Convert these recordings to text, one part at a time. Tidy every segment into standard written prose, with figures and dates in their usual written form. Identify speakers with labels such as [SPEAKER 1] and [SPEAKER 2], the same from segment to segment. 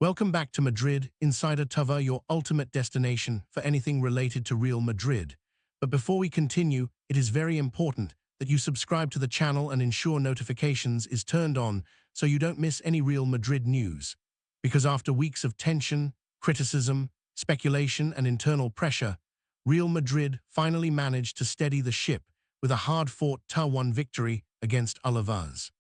[SPEAKER 1] Welcome back to Madrid Insider Tava, your ultimate destination for anything related to Real Madrid. But before we continue, it is very important that you subscribe to the channel and ensure notifications is turned on so you don't miss any Real Madrid news. Because after weeks of tension, criticism, speculation and internal pressure, Real Madrid finally managed to steady the ship with a hard-fought 2-1 victory against Alavés.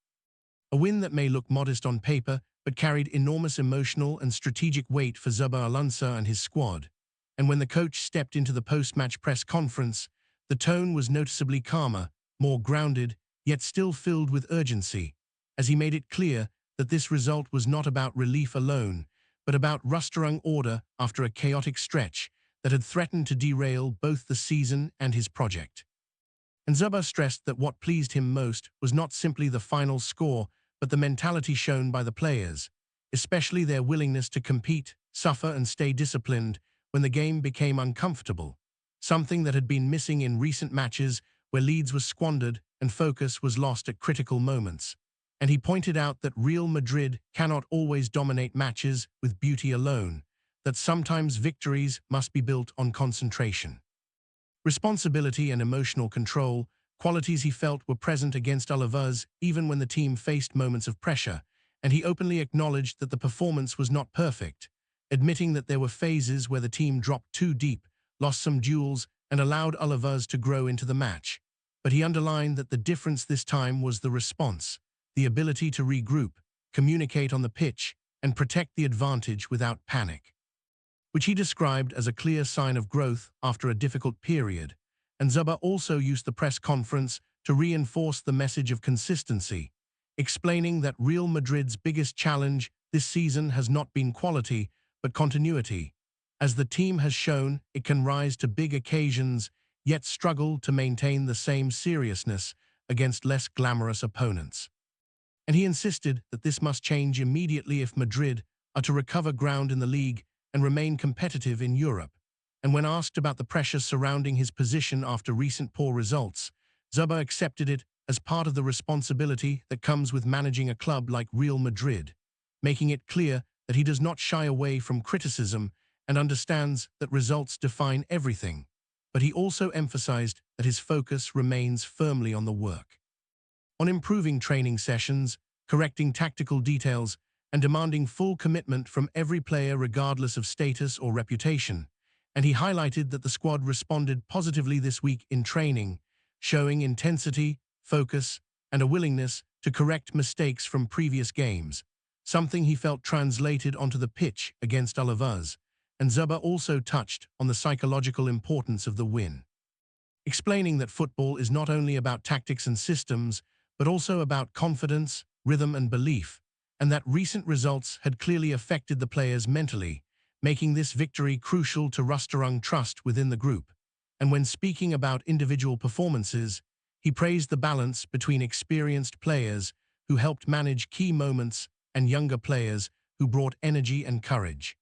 [SPEAKER 1] A win that may look modest on paper, but carried enormous emotional and strategic weight for Xabi Alonso and his squad. And when the coach stepped into the post-match press conference, the tone was noticeably calmer, more grounded, yet still filled with urgency, as he made it clear that this result was not about relief alone, but about restoring order after a chaotic stretch that had threatened to derail both the season and his project. And Xabi stressed that what pleased him most was not simply the final score, but the mentality shown by the players, especially their willingness to compete, suffer and stay disciplined when the game became uncomfortable, something that had been missing in recent matches where leads were squandered and focus was lost at critical moments. And he pointed out that Real Madrid cannot always dominate matches with beauty alone, that sometimes victories must be built on concentration. Responsibility and emotional control, qualities he felt were present against Alavés even when the team faced moments of pressure, and he openly acknowledged that the performance was not perfect, admitting that there were phases where the team dropped too deep, lost some duels, and allowed Alavés to grow into the match. But he underlined that the difference this time was the response, the ability to regroup, communicate on the pitch, and protect the advantage without panic, which he described as a clear sign of growth after a difficult period. And Xabi also used the press conference to reinforce the message of consistency, explaining that Real Madrid's biggest challenge this season has not been quality, but continuity. As the team has shown, it can rise to big occasions, yet struggle to maintain the same seriousness against less glamorous opponents. And he insisted that this must change immediately if Madrid are to recover ground in the league and remain competitive in Europe. And when asked about the pressure surrounding his position after recent poor results, Xabi accepted it as part of the responsibility that comes with managing a club like Real Madrid, making it clear that he does not shy away from criticism and understands that results define everything. But he also emphasized that his focus remains firmly on the work, on improving training sessions, correcting tactical details, and demanding full commitment from every player regardless of status or reputation. And he highlighted that the squad responded positively this week in training, showing intensity, focus, and a willingness to correct mistakes from previous games, something he felt translated onto the pitch against Alavés. And Xabi also touched on the psychological importance of the win, explaining that football is not only about tactics and systems, but also about confidence, rhythm and belief, and that recent results had clearly affected the players mentally, making this victory crucial to restoring trust within the group. And when speaking about individual performances, he praised the balance between experienced players who helped manage key moments and younger players who brought energy and courage,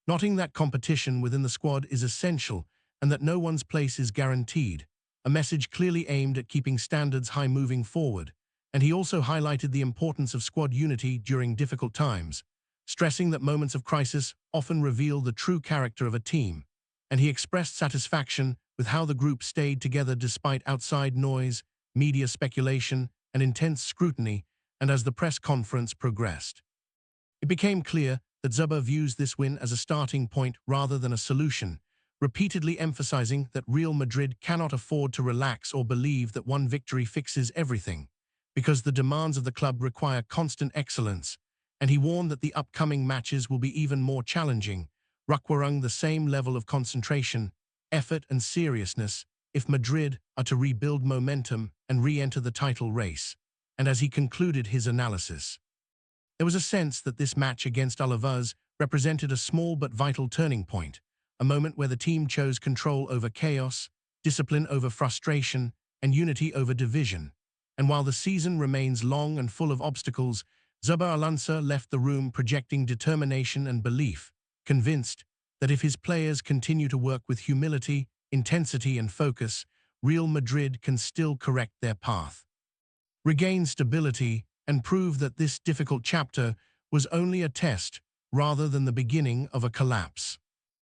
[SPEAKER 1] noting that competition within the squad is essential and that no one's place is guaranteed, a message clearly aimed at keeping standards high moving forward. And he also highlighted the importance of squad unity during difficult times, stressing that moments of crisis often reveal the true character of a team. And he expressed satisfaction with how the group stayed together despite outside noise, media speculation, and intense scrutiny. And as the press conference progressed, it became clear that Xabi views this win as a starting point rather than a solution, repeatedly emphasizing that Real Madrid cannot afford to relax or believe that one victory fixes everything, because the demands of the club require constant excellence. And he warned that the upcoming matches will be even more challenging, requiring the same level of concentration, effort and seriousness if Madrid are to rebuild momentum and re-enter the title race. And as he concluded his analysis, there was a sense that this match against Alavés represented a small but vital turning point, a moment where the team chose control over chaos, discipline over frustration, and unity over division. And while the season remains long and full of obstacles, Xabi Alonso left the room projecting determination and belief, convinced that if his players continue to work with humility, intensity and focus, Real Madrid can still correct their path, regain stability, and prove that this difficult chapter was only a test rather than the beginning of a collapse.